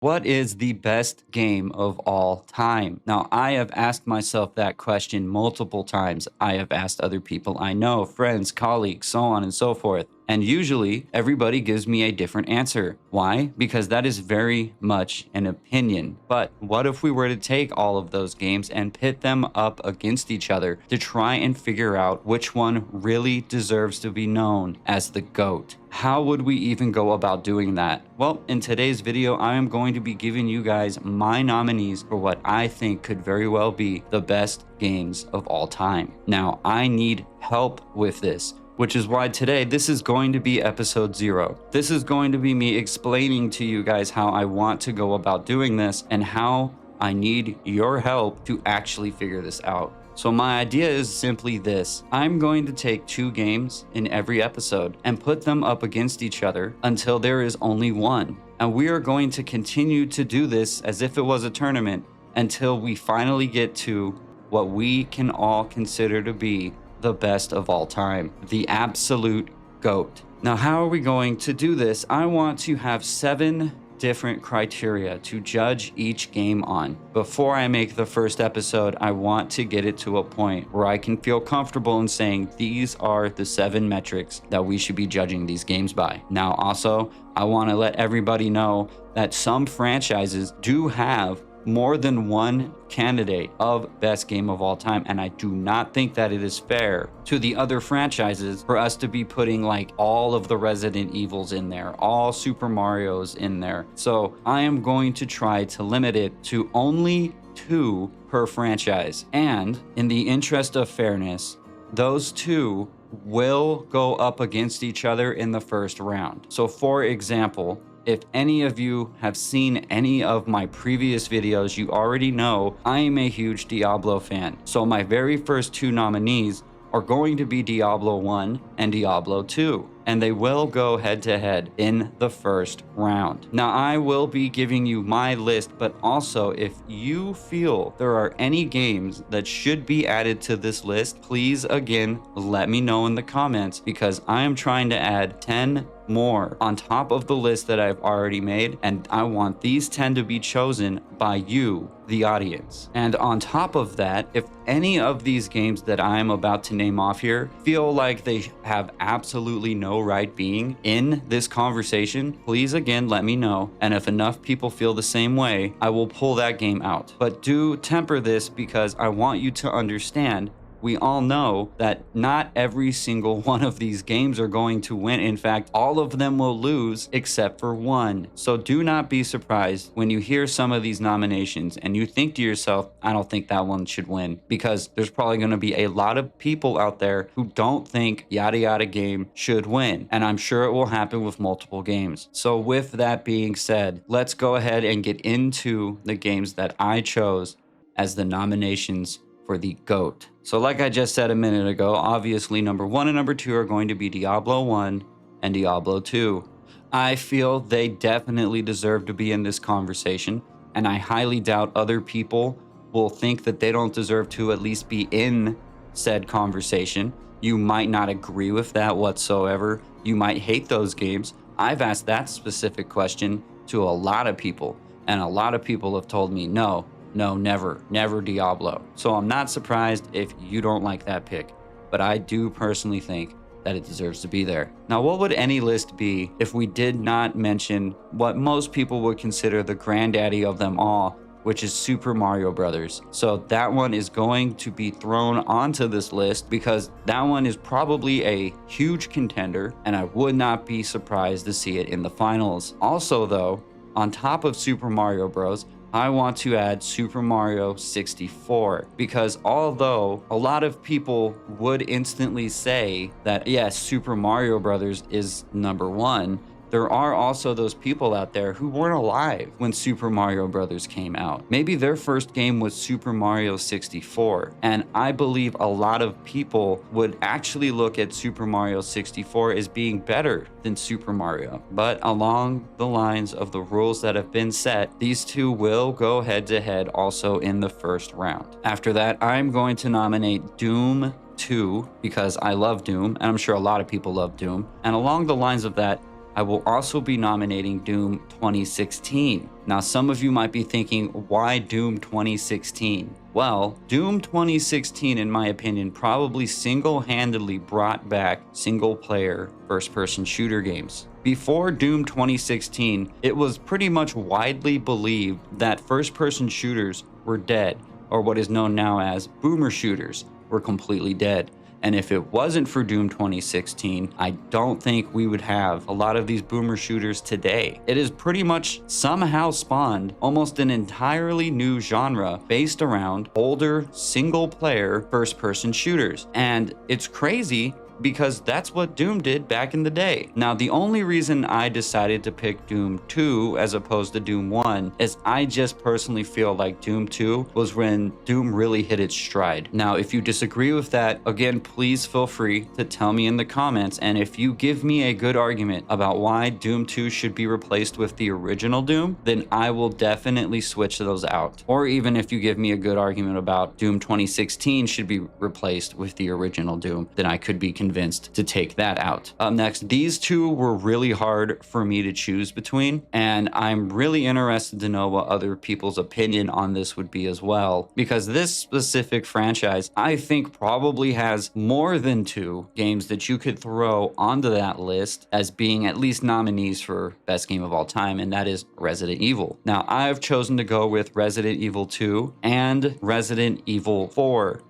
What is the best game of all time? Now, I have asked myself that question multiple times. I have asked other people I know, friends, colleagues, so on and so forth. And usually everybody gives me a different answer. Why? Because that is very much an opinion. But what if we were to take all of those games and pit them up against each other to try and figure out which one really deserves to be known as the GOAT? How would we even go about doing that? Well, in today's video, I am going to be giving you guys my nominees for what I think could very well be the best games of all time. Now, I need help with this, which is why today this is going to be episode 0. This is going to be me explaining to you guys how I want to go about doing this and how I need your help to actually figure this out. So my idea is simply this. I'm going to take 2 games in every episode and put them up against each other until there is only one. And we are going to continue to do this as if it was a tournament until we finally get to what we can all consider to be the best of all time, the absolute GOAT. Now, how are we going to do this? I want to have 7 different criteria to judge each game on. Before I make the first episode, I want to get it to a point where I can feel comfortable in saying these are the 7 metrics that we should be judging these games by. Now, also, I want to let everybody know that some franchises do have more than one candidate of best game of all time, and I do not think that it is fair to the other franchises for us to be putting like all of the Resident Evils in there, all Super Marios in there. So I am going to try to limit it to only 2 per franchise, and in the interest of fairness, those 2 will go up against each other in the first round. So for example, if any of you have seen any of my previous videos, you already know I am a huge Diablo fan. So my very first 2 nominees are going to be Diablo 1 and Diablo 2. And they will go head to head in the first round. Now, I will be giving you my list, but also if you feel there are any games that should be added to this list, please again, let me know in the comments, because I am trying to add 10 more on top of the list that I've already made, and I want these 10 to be chosen by you, the audience. And on top of that, if any of these games that I'm about to name off here feel like they have absolutely no right being in this conversation, please again let me know, and if enough people feel the same way, I will pull that game out. But do temper this, because I want you to understand we all know that not every single one of these games are going to win. In fact, all of them will lose except for one. So do not be surprised when you hear some of these nominations and you think to yourself, I don't think that one should win, because there's probably going to be a lot of people out there who don't think yada yada game should win. And I'm sure it will happen with multiple games. So with that being said, let's go ahead and get into the games that I chose as the nominations for the GOAT. So like I just said a minute ago, obviously number 1 and number 2 are going to be Diablo 1 and Diablo 2. I feel they definitely deserve to be in this conversation, and I highly doubt other people will think that they don't deserve to at least be in said conversation. You might not agree with that whatsoever. You might hate those games. I've asked that specific question to a lot of people, and a lot of people have told me no, never Diablo. So I'm not surprised if you don't like that pick, but I do personally think that it deserves to be there. Now, what would any list be if we did not mention what most people would consider the granddaddy of them all, which is Super Mario Brothers? So that one is going to be thrown onto this list because that one is probably a huge contender, and I would not be surprised to see it in the finals. Also though, on top of Super Mario Bros., I want to add Super Mario 64, because although a lot of people would instantly say that yes, Super Mario Brothers is number 1, there are also those people out there who weren't alive when Super Mario Brothers came out. Maybe their first game was Super Mario 64, and I believe a lot of people would actually look at Super Mario 64 as being better than Super Mario. But along the lines of the rules that have been set, these 2 will go head to head also in the first round. After that, I'm going to nominate Doom 2, because I love Doom, and I'm sure a lot of people love Doom. And along the lines of that, I will also be nominating Doom 2016. Now, some of you might be thinking, why Doom 2016? Well, Doom 2016, in my opinion, probably single-handedly brought back single-player first-person shooter games. Before Doom 2016, it was pretty much widely believed that first-person shooters were dead, or what is known now as boomer shooters were completely dead. And if it wasn't for Doom 2016, I don't think we would have a lot of these boomer shooters today. It has pretty much somehow spawned almost an entirely new genre based around older single-player first-person shooters. And it's crazy because that's what Doom did back in the day. Now, the only reason I decided to pick Doom 2 as opposed to Doom 1 is I just personally feel like Doom 2 was when Doom really hit its stride. Now, if you disagree with that, again, please feel free to tell me in the comments. And if you give me a good argument about why Doom 2 should be replaced with the original Doom, then I will definitely switch those out. Or even if you give me a good argument about Doom 2016 should be replaced with the original Doom, then I could be convinced to take that out. Up next, these two were really hard for me to choose between, and I'm really interested to know what other people's opinion on this would be as well, because this specific franchise, I think, probably has more than two games that you could throw onto that list as being at least nominees for best game of all time, and that is Resident Evil. Now, I've chosen to go with Resident Evil 2 and Resident Evil 4.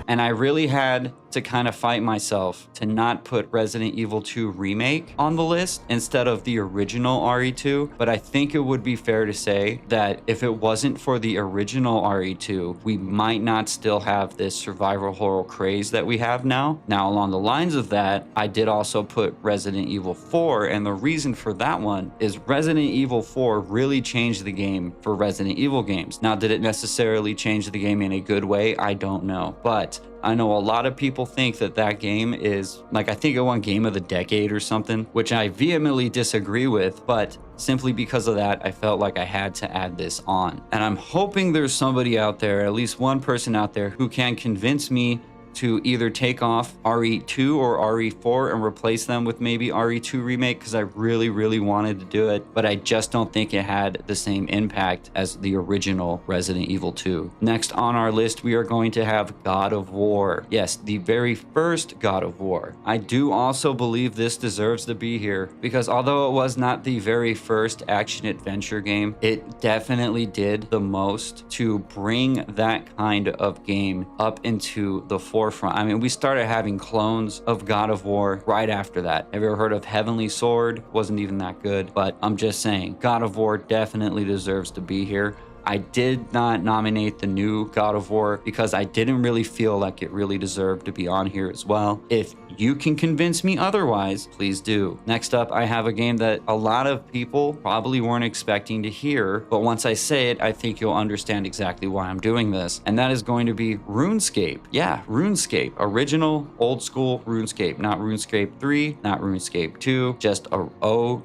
And I really had to kind of fight myself to not put Resident Evil 2 Remake on the list instead of the original RE2. But I think it would be fair to say that if it wasn't for the original RE2, we might not still have this survival horror craze that we have now. Now, along the lines of that, I did also put Resident Evil 4. And the reason for that one is Resident Evil 4 really changed the game for Resident Evil games. Now, did it necessarily change the game in a good way? I don't know. But I know a lot of people think that that game is, like, I think it won Game of the Decade or something, which I vehemently disagree with, but simply because of that, I felt like I had to add this on. And I'm hoping there's somebody out there, at least one person out there, who can convince me to either take off RE2 or RE4 and replace them with maybe RE2 Remake, because I really, really wanted to do it, but I just don't think it had the same impact as the original Resident Evil 2. Next on our list, we are going to have God of War. Yes, the very first God of War. I do also believe this deserves to be here, because although it was not the very first action-adventure game, it definitely did the most to bring that kind of game up into the forefront. I mean, we started having clones of God of War right after that. Have you ever heard of Heavenly Sword? Wasn't even that good, but I'm just saying, God of War definitely deserves to be here. I did not nominate the new God of War because I didn't really feel like it really deserved to be on here as well. If you can convince me otherwise, please do. Next up, I have a game that a lot of people probably weren't expecting to hear, but once I say it, I think you'll understand exactly why I'm doing this. And that is going to be RuneScape. Yeah, RuneScape. Original, old school RuneScape. Not RuneScape 3, not RuneScape 2, just a OG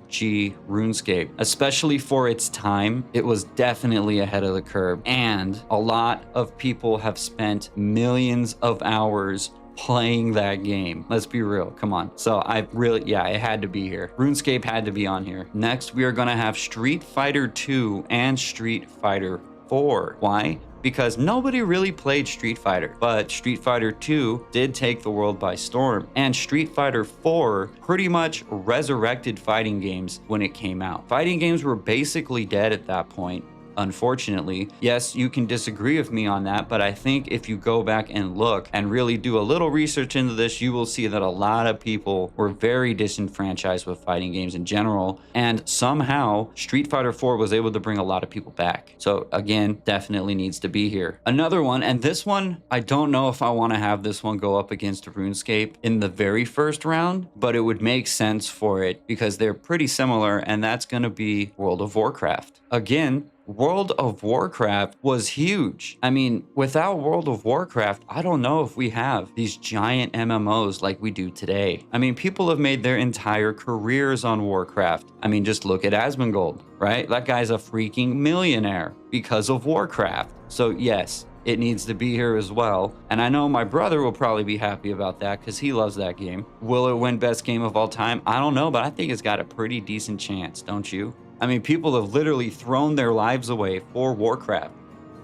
RuneScape. Especially for its time, it was definitely ahead of the curve, and a lot of people have spent millions of hours playing that game. Let's be real, come on. So I really, yeah, it had to be here. RuneScape had to be on here. Next, we are gonna have Street Fighter 2 and Street Fighter 4. Why? Because nobody really played Street Fighter, but Street Fighter 2 did take the world by storm, and Street Fighter 4 pretty much resurrected fighting games when it came out. Fighting games were basically dead at that point, unfortunately. Yes, you can disagree with me on that, but I think if you go back and look and really do a little research into this, you will see that a lot of people were very disenfranchised with fighting games in general, and somehow Street Fighter 4 was able to bring a lot of people back. So again, definitely needs to be here. Another one, and this one, I don't know if I want to have this one go up against RuneScape in the very first round, but it would make sense for it because they're pretty similar, and that's going to be World of Warcraft. Again, World of Warcraft was huge. I mean, without World of Warcraft, I don't know if we have these giant MMOs like we do today. I mean, people have made their entire careers on Warcraft. I mean, just look at Asmongold, right? That guy's a freaking millionaire because of Warcraft. So yes, it needs to be here as well. And I know my brother will probably be happy about that because he loves that game. Will it win best game of all time? I don't know, but I think it's got a pretty decent chance, don't you? I mean, people have literally thrown their lives away for Warcraft.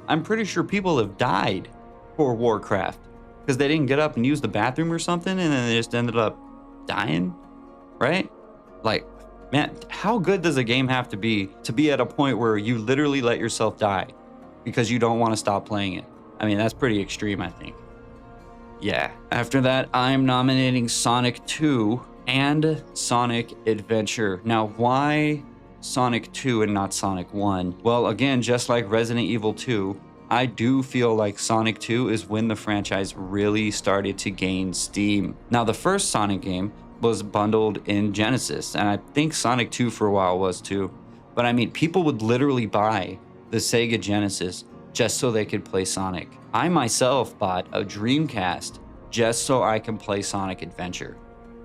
I'm pretty sure people have died for Warcraft because they didn't get up and use the bathroom or something, and then they just ended up dying, right? Like, man, how good does a game have to be at a point where you literally let yourself die because you don't want to stop playing it? I mean, that's pretty extreme, I think. Yeah. After that, I'm nominating Sonic 2 and Sonic Adventure. Now, why Sonic 2 and not Sonic 1? Well, again, just like Resident Evil 2, I do feel like Sonic 2 is when the franchise really started to gain steam. Now, the first Sonic game was bundled in Genesis, and I think Sonic 2 for a while was too. But I mean, people would literally buy the Sega Genesis just so they could play Sonic. I myself bought a Dreamcast just so I can play Sonic Adventure.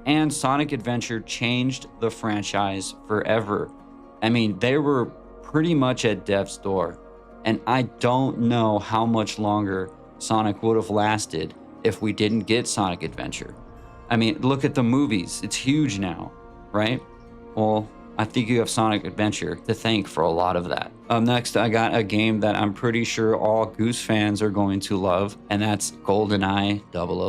And Sonic Adventure changed the franchise forever. I mean, they were pretty much at death's door. And I don't know how much longer Sonic would have lasted if we didn't get Sonic Adventure. I mean, look at the movies. It's huge now, right? Well, I think you have Sonic Adventure to thank for a lot of that. Next, I got a game that I'm pretty sure all Goose fans are going to love, and that's GoldenEye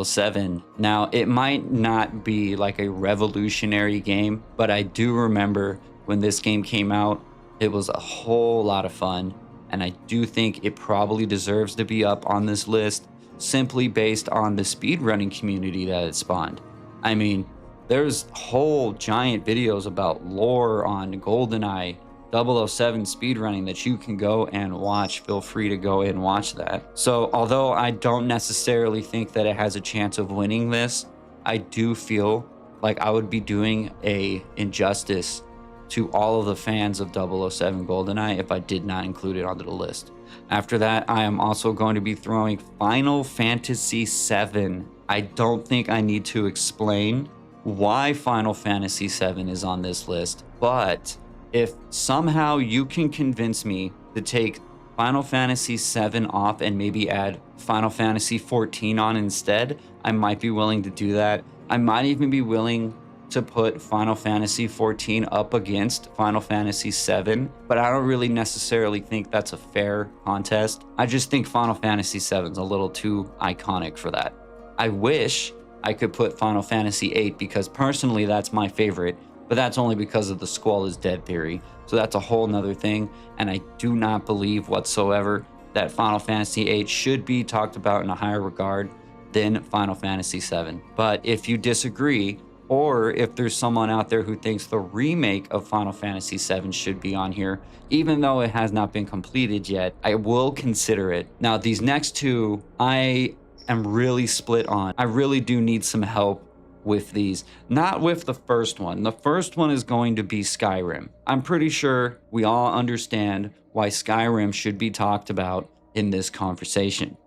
007. Now, it might not be like a revolutionary game, but I do remember when this game came out, it was a whole lot of fun. And I do think it probably deserves to be up on this list simply based on the speedrunning community that it spawned. I mean, there's whole giant videos about lore on GoldenEye 007 speedrunning that you can go and watch. Feel free to go and watch that. So although I don't necessarily think that it has a chance of winning this, I do feel like I would be doing a injustice to all of the fans of 007 GoldenEye if I did not include it onto the list. After that, I am also going to be throwing Final Fantasy VII. I don't think I need to explain why Final Fantasy VII is on this list, but if somehow you can convince me to take Final Fantasy VII off and maybe add Final Fantasy XIV on instead, I might be willing to do that. I might even be willing to put Final Fantasy XIV up against Final Fantasy VII, but I don't really necessarily think that's a fair contest. I just think Final Fantasy VII is a little too iconic for that. I wish I could put Final Fantasy VIII because personally that's my favorite, but that's only because of the Squall is Dead theory. So that's a whole nother thing, and I do not believe whatsoever that Final Fantasy VIII should be talked about in a higher regard than Final Fantasy VII. But if you disagree, or if there's someone out there who thinks the remake of Final Fantasy VII should be on here, even though it has not been completed yet, I will consider it. Now, these next two, I am really split on. I really do need some help with these. Not with the first one. The first one is going to be Skyrim. I'm pretty sure we all understand why Skyrim should be talked about in this conversation.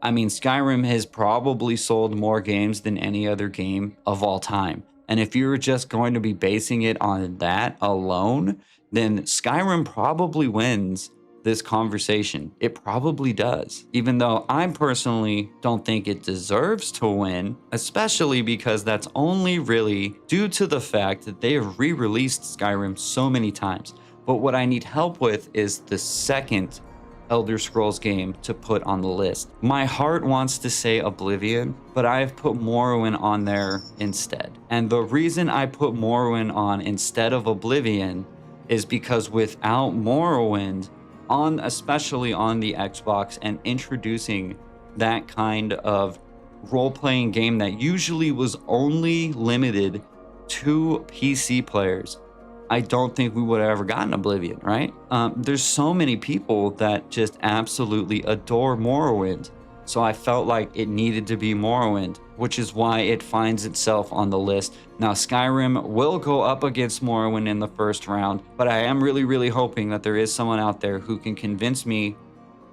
I mean, Skyrim has probably sold more games than any other game of all time. And if you were just going to be basing it on that alone, then Skyrim probably wins this conversation. It probably does. Even though I personally don't think it deserves to win, especially because that's only really due to the fact that they have re-released Skyrim so many times. But what I need help with is the second Elder Scrolls game to put on the list. My heart wants to say Oblivion, but I've put Morrowind on there instead. And the reason I put Morrowind on instead of Oblivion is because without Morrowind, especially on the Xbox, and introducing that kind of role-playing game that usually was only limited to PC players, I don't think we would have ever gotten Oblivion, right? There's so many people that just absolutely adore Morrowind. So I felt like it needed to be Morrowind, which is why it finds itself on the list. Now, Skyrim will go up against Morrowind in the first round, but I am really, really hoping that there is someone out there who can convince me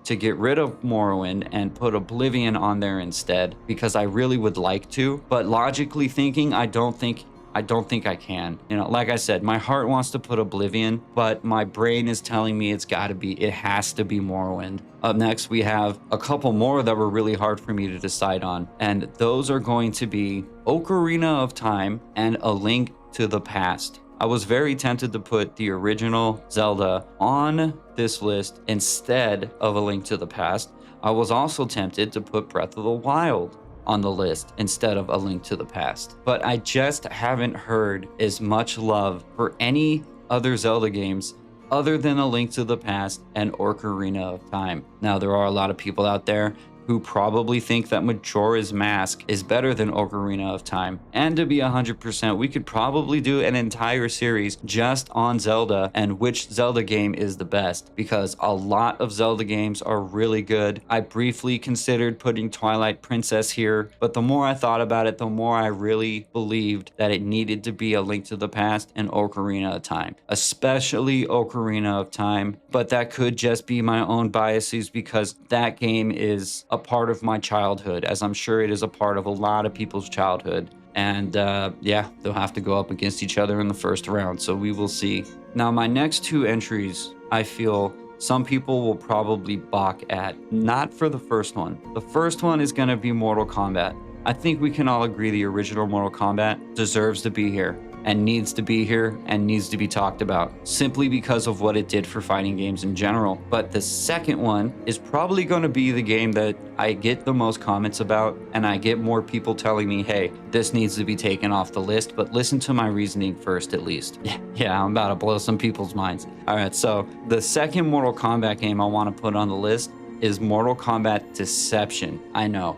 to get rid of Morrowind and put Oblivion on there instead, because I really would like to. But logically thinking, I don't think I don't think I can. You know, like I said, my heart wants to put Oblivion, but my brain is telling me it has to be Morrowind. Up next, we have a couple more that were really hard for me to decide on, and those are going to be Ocarina of Time and A Link to the Past. I was very tempted to put the original Zelda on this list instead of A Link to the Past. I was also tempted to put Breath of the Wild on the list instead of A Link to the Past. But I just haven't heard as much love for any other Zelda games other than A Link to the Past and Ocarina of Time. Now, there are a lot of people out there who probably think that Majora's Mask is better than Ocarina of Time. And to be 100%, we could probably do an entire series just on Zelda and which Zelda game is the best, because a lot of Zelda games are really good. I briefly considered putting Twilight Princess here, but the more I thought about it, the more I really believed that it needed to be A Link to the Past and Ocarina of Time, especially Ocarina of Time. But that could just be my own biases, because that game is a part of my childhood, as I'm sure it is a part of a lot of people's childhood. And yeah, they'll have to go up against each other in the first round, so we will see. Now, my next two entries, I feel some people will probably balk at. Not for the first one. The first one is going to be Mortal Kombat. I think we can all agree the original Mortal Kombat deserves to be here, and needs to be here, and needs to be talked about, simply because of what it did for fighting games in general. But the second one is probably going to be the game that I get the most comments about, and I get more people telling me, hey, this needs to be taken off the list, but listen to my reasoning first at least. Yeah, I'm about to blow some people's minds. All right, so the second Mortal Kombat game I want to put on the list is Mortal Kombat Deception. I know,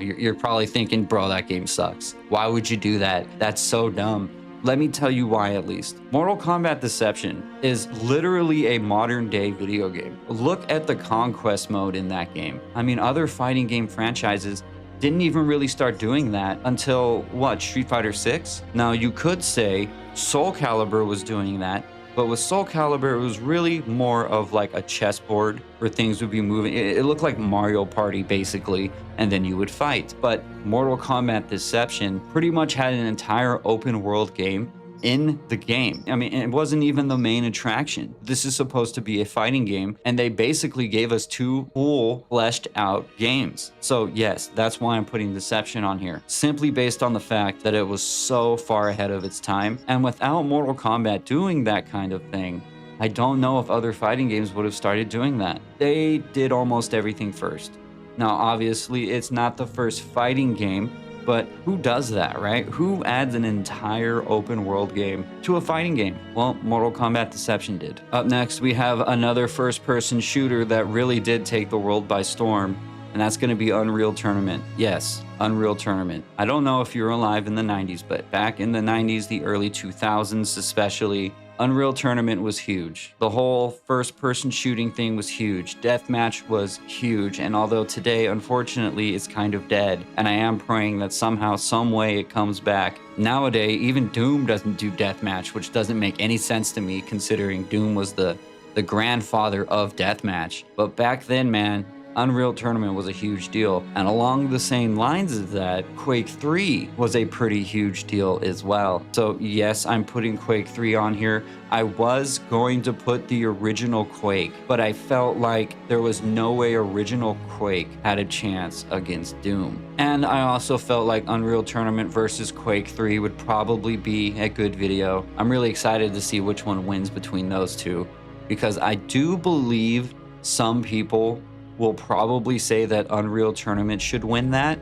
you're probably thinking, bro, that game sucks. Why would you do that? That's so dumb. Let me tell you why, at least. Mortal Kombat Deception is literally a modern day video game. Look at the conquest mode in that game. I mean, other fighting game franchises didn't even really start doing that until, what, Street Fighter 6? Now, you could say Soul Calibur was doing that, but with Soul Calibur, it was really more of like a chessboard where things would be moving. It looked like Mario Party, basically, and then you would fight. But Mortal Kombat Deception pretty much had an entire open world game in the game. I mean, it wasn't even the main attraction. This is supposed to be a fighting game, and they basically gave us two full fleshed out games. So yes, that's why I'm putting Deception on here, simply based on the fact that it was so far ahead of its time. And without Mortal Kombat doing that kind of thing, I don't know if other fighting games would have started doing that. They did almost everything first. Now, obviously, it's not the first fighting game, but who does that, right? Who adds an entire open world game to a fighting game? Well, Mortal Kombat Deception did. Up next, we have another first-person shooter that really did take the world by storm, and that's going to be Unreal Tournament. Yes, Unreal Tournament. I don't know if you're alive in the 90s, but back in the 90s, the early 2000s especially, Unreal Tournament was huge. The whole first-person shooting thing was huge. Deathmatch was huge, and although today, unfortunately, it's kind of dead, and I am praying that somehow, some way it comes back. Nowadays, even Doom doesn't do deathmatch, which doesn't make any sense to me, considering Doom was the grandfather of deathmatch. But back then, man, Unreal Tournament was a huge deal. And along the same lines of that, Quake 3 was a pretty huge deal as well. So yes, I'm putting Quake 3 on here. I was going to put the original Quake, but I felt like there was no way original Quake had a chance against Doom. And I also felt like Unreal Tournament versus Quake 3 would probably be a good video. I'm really excited to see which one wins between those two, because I do believe some people will probably say that Unreal Tournament should win that,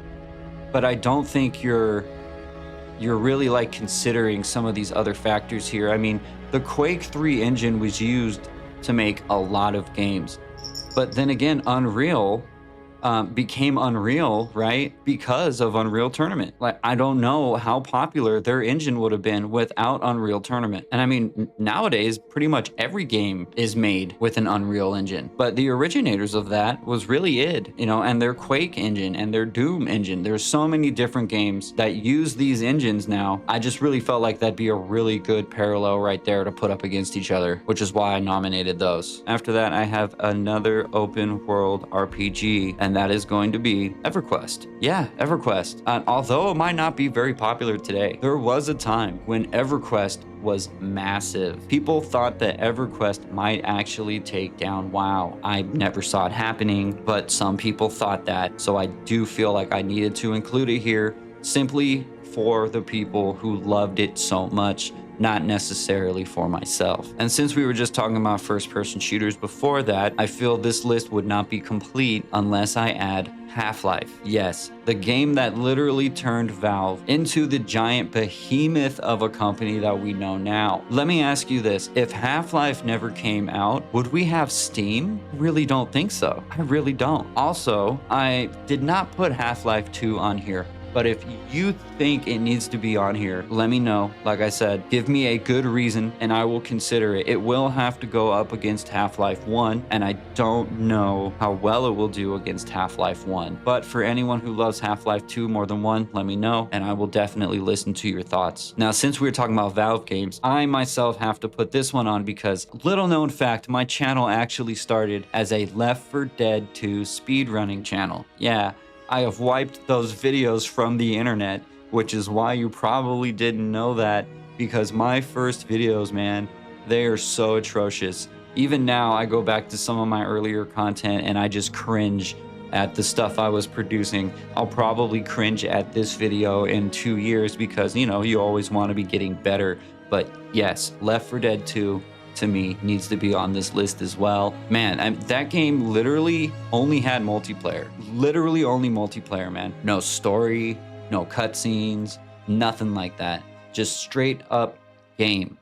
but I don't think you're really like considering some of these other factors here. I mean, the Quake 3 engine was used to make a lot of games, but then again, Unreal became Unreal, right? Because of Unreal Tournament. Like, I don't know how popular their engine would have been without Unreal Tournament. And I mean, nowadays, pretty much every game is made with an Unreal engine. But the originators of that was really id, you know, and their Quake engine and their Doom engine. There's so many different games that use these engines now. I just really felt like that'd be a really good parallel right there to put up against each other, which is why I nominated those. After that, I have another open world RPG, and and that is going to be EverQuest. Yeah, EverQuest. Although it might not be very popular today, there was a time when EverQuest was massive. People thought that EverQuest might actually take down WoW. I never saw it happening, but some people thought that, so I do feel like I needed to include it here simply for the people who loved it so much, not necessarily for myself. And since we were just talking about first-person shooters before that, I feel this list would not be complete unless I add Half-Life. Yes, the game that literally turned Valve into the giant behemoth of a company that we know now. Let me ask you this, if Half-Life never came out, would we have Steam? I really don't think so. I really don't. Also, I did not put Half-Life 2 on here, but if you think it needs to be on here, let me know. Like I said, give me a good reason and I will consider it. It will have to go up against Half-Life 1, and I don't know how well it will do against Half-Life 1. But for anyone who loves Half-Life 2 more than 1, let me know, and I will definitely listen to your thoughts. Now, since we were talking about Valve games, I myself have to put this one on because, little known fact, my channel actually started as a Left 4 Dead 2 speedrunning channel. Yeah. I have wiped those videos from the internet, which is why you probably didn't know that, because my first videos, man, they are so atrocious. Even now, I go back to some of my earlier content and I just cringe at the stuff I was producing. I'll probably cringe at this video in 2 years because, you know, you always want to be getting better. But yes, Left 4 Dead 2, to me, needs to be on this list as well. Man, that game literally only had multiplayer. Literally only multiplayer, man. No story, no cutscenes, nothing like that. Just straight up game.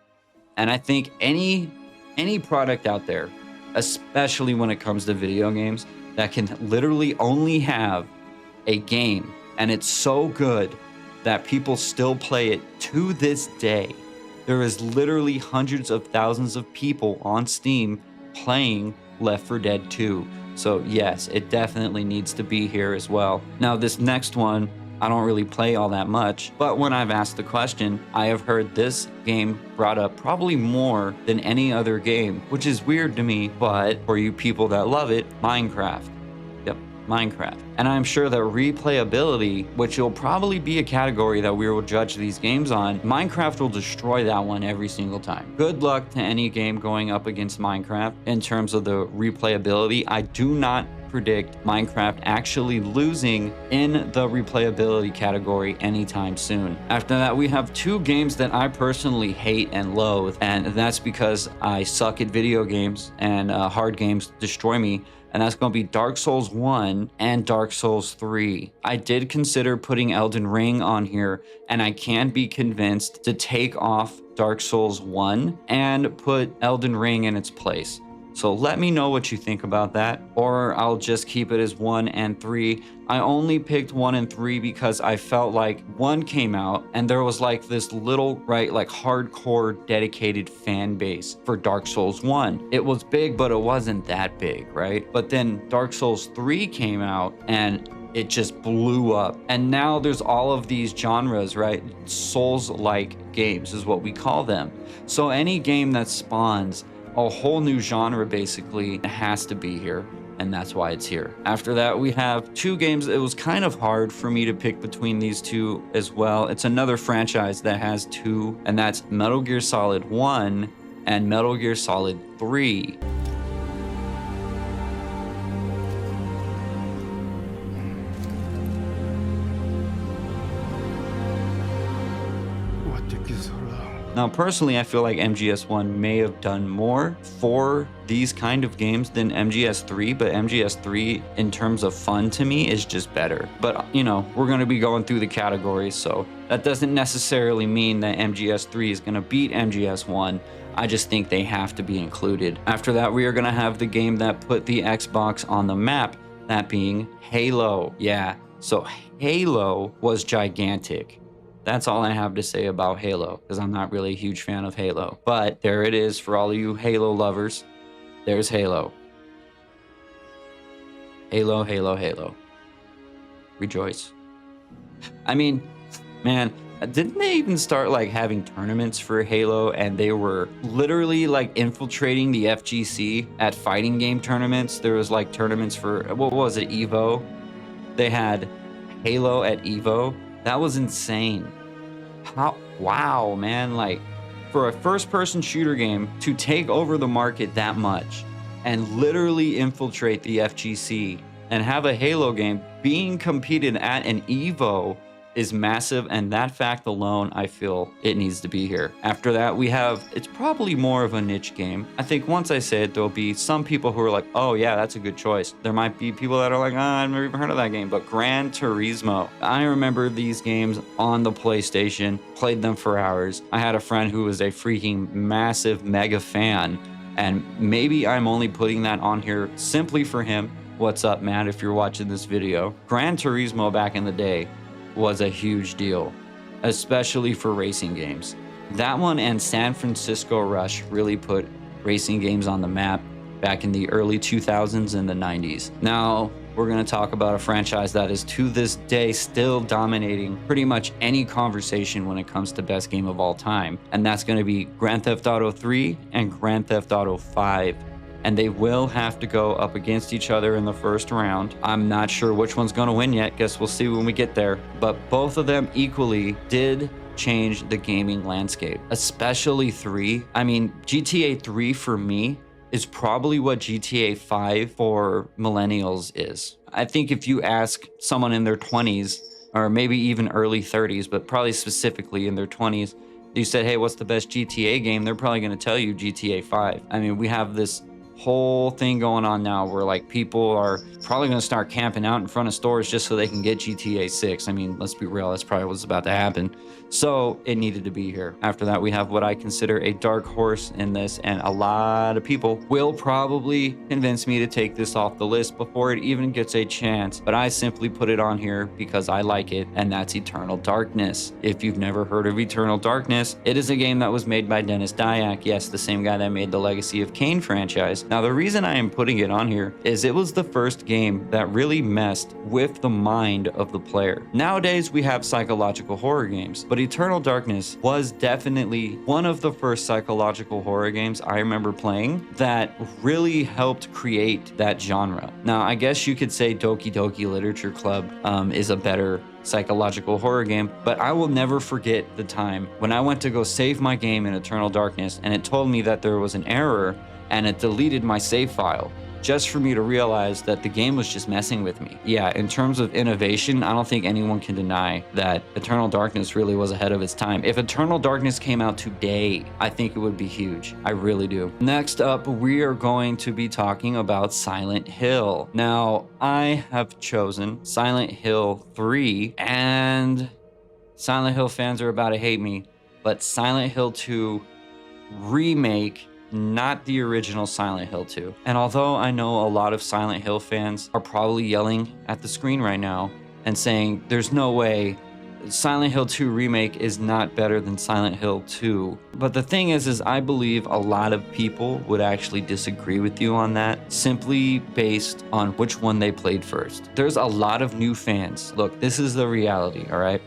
And I think any product out there, especially when it comes to video games, that can literally only have a game and it's so good that people still play it to this day. There is literally hundreds of thousands of people on Steam playing Left 4 Dead 2. So yes, it definitely needs to be here as well. Now this next one, I don't really play all that much, but when I've asked the question, I have heard this game brought up probably more than any other game, which is weird to me, but for you people that love it, Minecraft. Yep, Minecraft. And I'm sure that replayability, which will probably be a category that we will judge these games on, Minecraft will destroy that one every single time. Good luck to any game going up against Minecraft in terms of the replayability. I do not predict Minecraft actually losing in the replayability category anytime soon. After that, we have two games that I personally hate and loathe, and that's because I suck at video games and hard games destroy me. And that's going to be Dark Souls 1 and Dark Souls 3. I did consider putting Elden Ring on here, and I can be convinced to take off Dark Souls 1 and put Elden Ring in its place. So let me know what you think about that, or I'll just keep it as 1 and 3. I only picked 1 and 3 because I felt like 1 came out and there was like this little, right, like hardcore dedicated fan base for Dark Souls 1. It was big, but it wasn't that big, right? But then Dark Souls 3 came out and it just blew up. And now there's all of these genres, right? Souls-like games is what we call them. So any game that spawns a whole new genre basically has to be here, and that's why it's here. After that, we have two games. It was kind of hard for me to pick between these two as well. It's another franchise that has two, and that's Metal Gear Solid 1 and Metal Gear Solid 3. Now, personally, I feel like MGS1 may have done more for these kind of games than MGS3, but MGS3, in terms of fun to me, is just better. But, you know, we're going to be going through the categories, so that doesn't necessarily mean that MGS3 is going to beat MGS1. I just think they have to be included. After that, we are going to have the game that put the Xbox on the map, that being Halo. Yeah, so Halo was gigantic. That's all I have to say about Halo, because I'm not really a huge fan of Halo. But there it is for all of you Halo lovers. There's Halo. Halo, Halo, Halo. Rejoice. I mean, man, Didn't they even start like having tournaments for Halo, and they were literally like infiltrating the FGC at fighting game tournaments? There was like tournaments for, what was it, Evo? They had Halo at Evo. That was insane. How, wow, man, like for a first-person shooter game to take over the market that much and literally infiltrate the FGC and have a Halo game being competed at an Evo is massive, and that fact alone, I feel it needs to be here. After that, we have, it's probably more of a niche game. I think once I say it, there'll be some people who are like, oh yeah, that's a good choice. There might be people that are like, I've never even heard of that game, but Gran Turismo. I remember these games on the PlayStation, played them for hours. I had a friend who was a freaking massive mega fan, and maybe I'm only putting that on here simply for him. What's up, Matt, if you're watching this video? Gran Turismo back in the day was a huge deal, especially for racing games. That one and San Francisco Rush really put racing games on the map back in the early 2000s and the 90s. Now, we're gonna talk about a franchise that is to this day still dominating pretty much any conversation when it comes to best game of all time. And that's gonna be Grand Theft Auto 3 and Grand Theft Auto 5. And they will have to go up against each other in the first round. I'm not sure which one's gonna win yet. Guess we'll see when we get there. But both of them equally did change the gaming landscape, especially 3. I mean, GTA 3 for me is probably what GTA 5 for millennials is. I think if you ask someone in their 20s, or maybe even early 30s, but probably specifically in their 20s, you said, hey, what's the best GTA game? They're probably gonna tell you GTA 5. I mean, we have this whole thing going on now where like people are probably going to start camping out in front of stores just so they can get GTA 6. I mean, let's be real, that's probably what's about to happen. So it needed to be here. After that, we have what I consider a dark horse in this, and a lot of people will probably convince me to take this off the list before it even gets a chance, but I simply put it on here because I like it, and that's Eternal Darkness. If you've never heard of Eternal Darkness, it is a game that was made by Dennis Dyack, yes, the same guy that made the Legacy of Kain franchise. Now, the reason I am putting it on here is it was the first game that really messed with the mind of the player. Nowadays, we have psychological horror games, but Eternal Darkness was definitely one of the first psychological horror games I remember playing that really helped create that genre. Now, I guess you could say Doki Doki Literature Club is a better psychological horror game, but I will never forget the time when I went to go save my game in Eternal Darkness and it told me that there was an error and it deleted my save file, just for me to realize that the game was just messing with me. Yeah, in terms of innovation, I don't think anyone can deny that Eternal Darkness really was ahead of its time. If Eternal Darkness came out today, I think it would be huge. I really do. Next up, we are going to be talking about Silent Hill. Now, I have chosen Silent Hill 3, and Silent Hill fans are about to hate me, but Silent Hill 2 remake, not the original Silent Hill 2. And although I know a lot of Silent Hill fans are probably yelling at the screen right now and saying, there's no way Silent Hill 2 remake is not better than Silent Hill 2. But the thing is I believe a lot of people would actually disagree with you on that, simply based on which one they played first. There's a lot of new fans. Look, this is the reality, all right?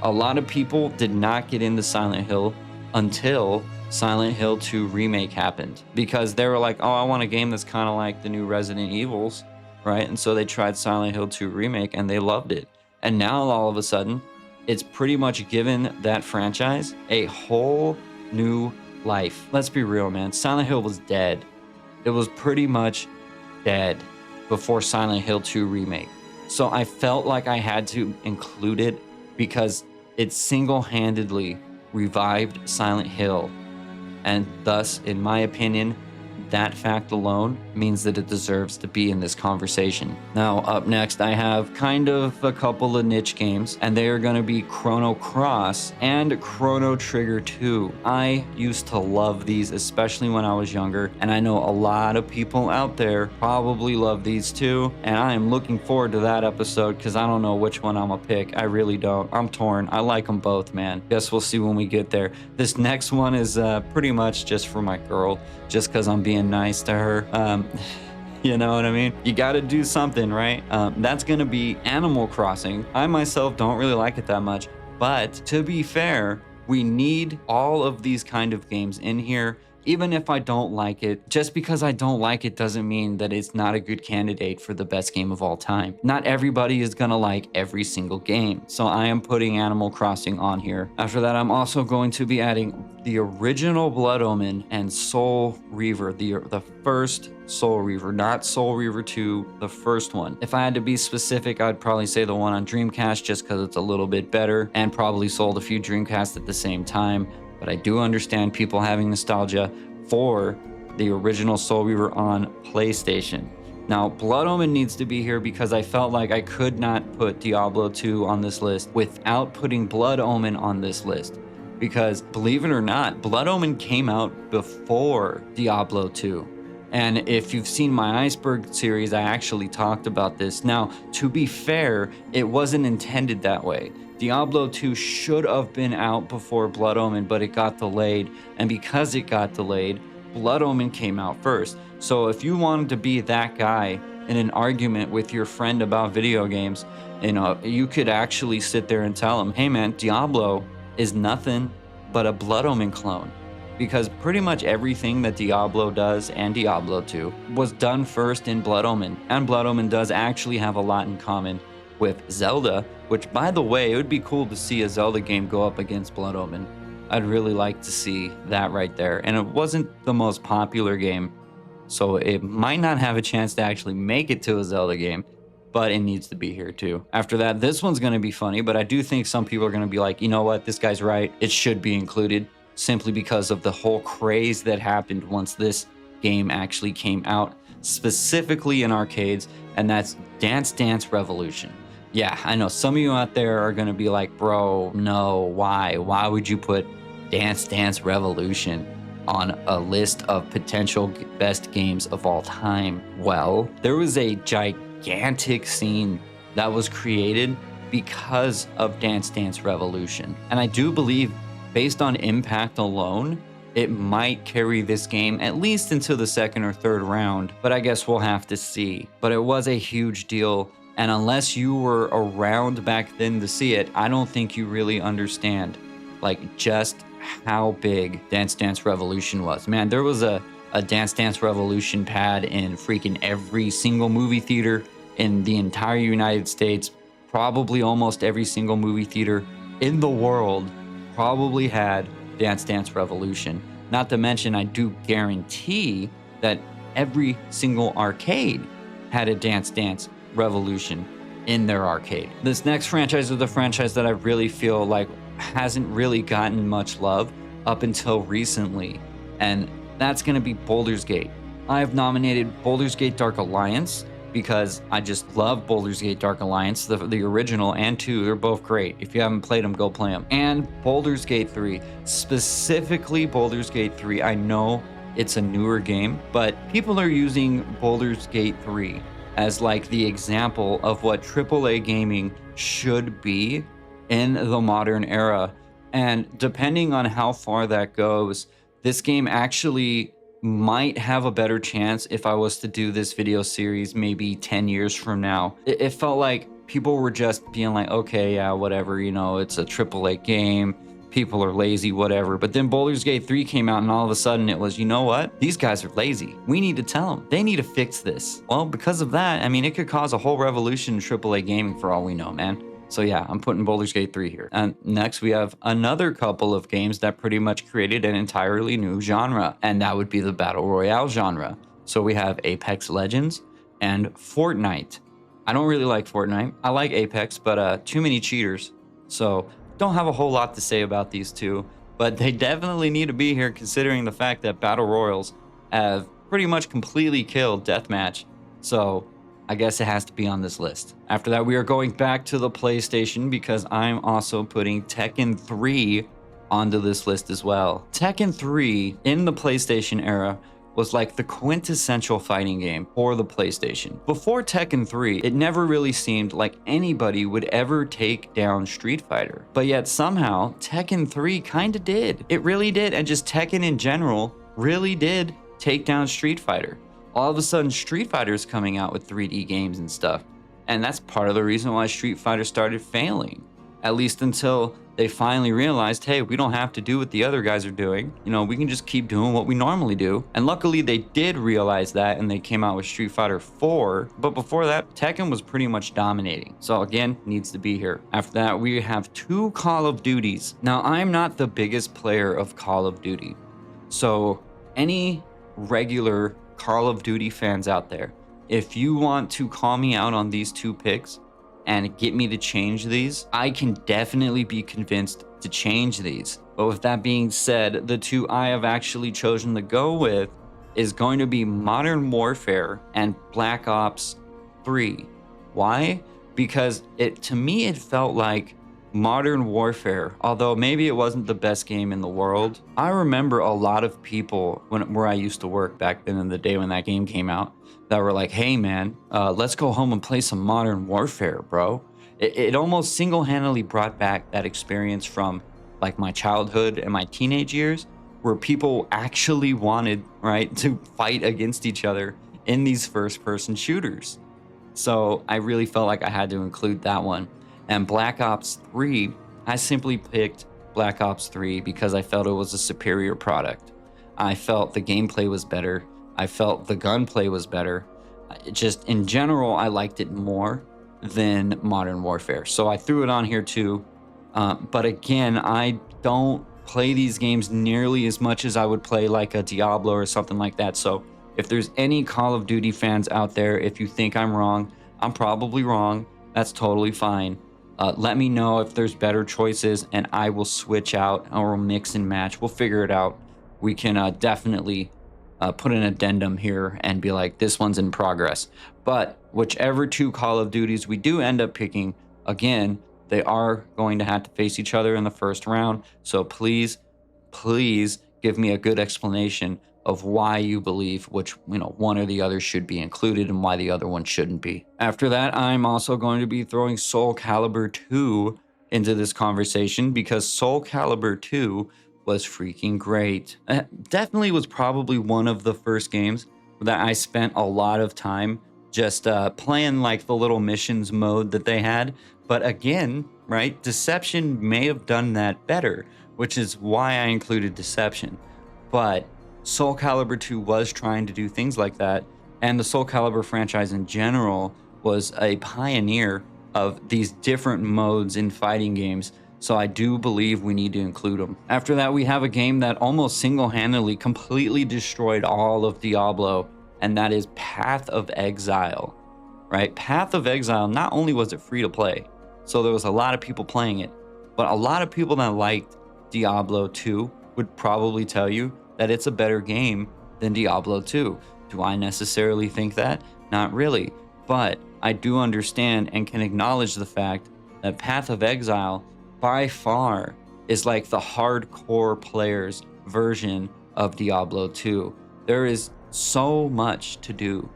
A lot of people did not get into Silent Hill until Silent Hill 2 remake happened, because they were like, oh, I want a game that's kind of like the new Resident Evils, right? And so they tried Silent Hill 2 remake and they loved it. And now all of a sudden, it's pretty much given that franchise a whole new life. Let's be real, man. Silent Hill was dead. It was pretty much dead before Silent Hill 2 remake. So I felt like I had to include it because it single-handedly revived Silent Hill. And thus, in my opinion, that fact alone means that it deserves to be in this conversation. Now, up next, I have kind of a couple of niche games, and they are going to be Chrono Cross and Chrono Trigger 2. I used to love these, especially when I was younger, and I know a lot of people out there probably love these too, and I am looking forward to that episode because I don't know which one I'm gonna pick. I really don't. I'm torn. I like them both, man. Guess we'll see when we get there. This next one is pretty much just for my girl, just because I'm being nice to her. You know what I mean? You got to do something, right? That's going to be Animal Crossing. I myself don't really like it that much, But to be fair, we need all of these kind of games in here. Even if I don't like it, just because I don't like it doesn't mean that it's not a good candidate for the best game of all time. Not everybody is gonna like every single game, so I am putting Animal Crossing on here. After that, I'm also going to be adding the original Blood Omen and Soul Reaver, the first Soul Reaver, not Soul Reaver 2, the first one. If I had to be specific, I'd probably say the one on Dreamcast just because it's a little bit better, and probably sold a few Dreamcasts at the same time. But I do understand people having nostalgia for the original Soul Reaver on PlayStation. Now, Blood Omen needs to be here because I felt like I could not put Diablo 2 on this list without putting Blood Omen on this list. Because believe it or not, Blood Omen came out before Diablo 2. And if you've seen my Iceberg series, I actually talked about this. Now, to be fair, it wasn't intended that way. Diablo 2 should have been out before Blood Omen, but it got delayed. And because it got delayed, Blood Omen came out first. So if you wanted to be that guy in an argument with your friend about video games, you could actually sit there and tell him, hey man, Diablo is nothing but a Blood Omen clone. Because pretty much everything that Diablo does and Diablo 2 was done first in Blood Omen. And Blood Omen does actually have a lot in common with Zelda, which, by the way, it would be cool to see a Zelda game go up against Blood Omen. I'd really like to see that right there. And it wasn't the most popular game, so it might not have a chance to actually make it to a Zelda game, but it needs to be here too. After that, this one's going to be funny, but I do think some people are going to be like, you know what, this guy's right, it should be included, simply because of the whole craze that happened once this game actually came out, specifically in arcades, and that's Dance Dance Revolution. Yeah, I know some of you out there are gonna be like, bro, no, why? Why would you put Dance Dance Revolution on a list of potential best games of all time? Well, there was a gigantic scene that was created because of Dance Dance Revolution. And I do believe, based on impact alone, it might carry this game at least into the second or third round, but I guess we'll have to see. But it was a huge deal. And unless you were around back then to see it, I don't think you really understand like just how big Dance Dance Revolution was. Man, there was a Dance Dance Revolution pad in freaking every single movie theater in the entire United States. Probably almost every single movie theater in the world probably had Dance Dance Revolution. Not to mention, I do guarantee that every single arcade had a Dance Dance Revolution in their arcade. This next franchise is the franchise that I really feel like hasn't really gotten much love up until recently, and that's going to be Baldur's Gate. I have nominated Baldur's Gate Dark Alliance because I just love Baldur's Gate Dark Alliance. The original and 2, they're both great. If you haven't played them, go play them. And Baldur's Gate 3, specifically Baldur's Gate 3. I know it's a newer game, but people are using Baldur's Gate 3 as like the example of what AAA gaming should be in the modern era. And depending on how far that goes, this game actually might have a better chance if I was to do this video series maybe 10 years from now. It felt like people were just being like, okay, yeah, whatever, it's a AAA game, people are lazy, whatever. But then Baldur's Gate 3 came out and all of a sudden it was, you know what? These guys are lazy. We need to tell them. They need to fix this. Well, because of that, I mean, it could cause a whole revolution in AAA gaming for all we know, man. So yeah, I'm putting Baldur's Gate 3 here. And next we have another couple of games that pretty much created an entirely new genre, and that would be the Battle Royale genre. So we have Apex Legends and Fortnite. I don't really like Fortnite. I like Apex, but too many cheaters. So don't have a whole lot to say about these two, but they definitely need to be here considering the fact that Battle Royals have pretty much completely killed Deathmatch. So I guess it has to be on this list. After that, we are going back to the PlayStation because I'm also putting Tekken 3 onto this list as well. Tekken 3 in the PlayStation era was like the quintessential fighting game for the PlayStation. Before Tekken 3, it never really seemed like anybody would ever take down Street Fighter. But yet somehow, Tekken 3 kinda did. It really did, and just Tekken in general really did take down Street Fighter. All of a sudden, Street Fighter's coming out with 3D games and stuff. And that's part of the reason why Street Fighter started failing. At least until they finally realized, hey, we don't have to do what the other guys are doing. You know, we can just keep doing what we normally do. And luckily they did realize that, and they came out with Street Fighter 4. But before that, Tekken was pretty much dominating. So again, needs to be here. After that, we have 2 Call of Duties. Now, I'm not the biggest player of Call of Duty. So any regular Call of Duty fans out there, if you want to call me out on these 2 picks and get me to change these, I can definitely be convinced to change these. But with that being said, the 2 I have actually chosen to go with is going to be Modern Warfare and Black Ops 3. Why? Because to me it felt like Modern Warfare, although maybe it wasn't the best game in the world. I remember a lot of people where I used to work back then in the day when that game came out, that were like, hey man, let's go home and play some Modern Warfare, bro. It almost single-handedly brought back that experience from like my childhood and my teenage years, where people actually wanted, right, to fight against each other in these first-person shooters. So I really felt like I had to include that one. And Black Ops 3, I simply picked Black Ops 3 because I felt it was a superior product. I felt the gameplay was better. I felt the gunplay was better. Just in general, I liked it more than Modern Warfare. So I threw it on here too. But again, I don't play these games nearly as much as I would play like a Diablo or something like that. So if there's any Call of Duty fans out there, if you think I'm wrong, I'm probably wrong. That's totally fine. Let me know if there's better choices and I will switch out or we'll mix and match. We'll figure it out. We can definitely put an addendum here and be like, this one's in progress. But whichever 2 Call of Duties we do end up picking, again, they are going to have to face each other in the first round. So please, please give me a good explanation of why you believe which, one or the other should be included and why the other one shouldn't be. After that, I'm also going to be throwing Soul Calibur 2 into this conversation because Soul Calibur 2 was freaking great. Definitely was probably one of the first games that I spent a lot of time just playing like the little missions mode that they had. But again, right, Deception may have done that better, which is why I included Deception. But Soul Calibur 2 was trying to do things like that, and the Soul Calibur franchise in general was a pioneer of these different modes in fighting games, so I do believe we need to include them. After that, we have a game that almost single-handedly completely destroyed all of Diablo, and that is Path of Exile, right? Path of Exile, not only was it free to play, so there was a lot of people playing it, but a lot of people that liked Diablo 2 would probably tell you that it's a better game than Diablo 2. Do I necessarily think that? Not really. But I do understand and can acknowledge the fact that Path of Exile by far is like the hardcore player's version of Diablo 2. There is so much to do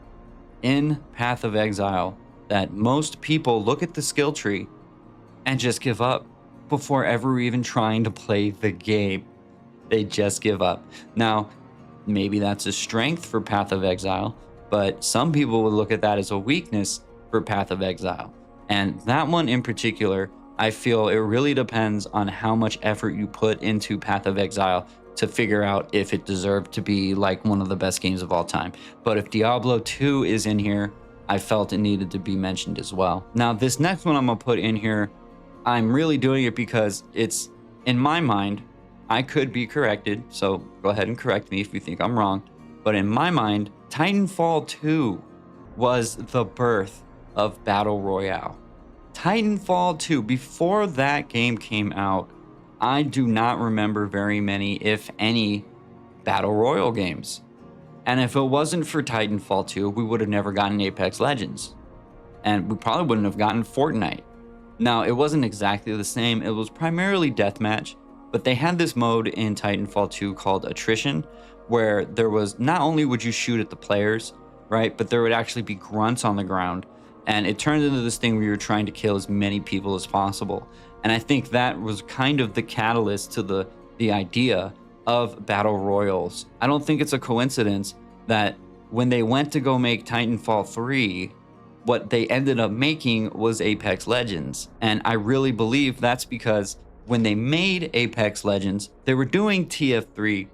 in Path of Exile that most people look at the skill tree and just give up before ever even trying to play the game. They just give up. Now, maybe that's a strength for Path of Exile, but some people would look at that as a weakness for Path of Exile. And that one in particular, I feel it really depends on how much effort you put into Path of Exile to figure out if it deserved to be like one of the best games of all time. But if Diablo 2 is in here, I felt it needed to be mentioned as well. Now, this next one I'm gonna put in here, I'm really doing it because it's, in my mind, I could be corrected, so go ahead and correct me if you think I'm wrong. But in my mind, Titanfall 2 was the birth of Battle Royale. Titanfall 2, before that game came out, I do not remember very many, if any, Battle Royale games. And if it wasn't for Titanfall 2, we would have never gotten Apex Legends. And we probably wouldn't have gotten Fortnite. Now, it wasn't exactly the same. It was primarily deathmatch. But they had this mode in Titanfall 2 called Attrition, where there was, not only would you shoot at the players, right, but there would actually be grunts on the ground. And it turned into this thing where you're trying to kill as many people as possible. And I think that was kind of the catalyst to the idea of battle royals. I don't think it's a coincidence that when they went to go make Titanfall 3, what they ended up making was Apex Legends. And I really believe that's because when they made Apex Legends, they were doing TF3,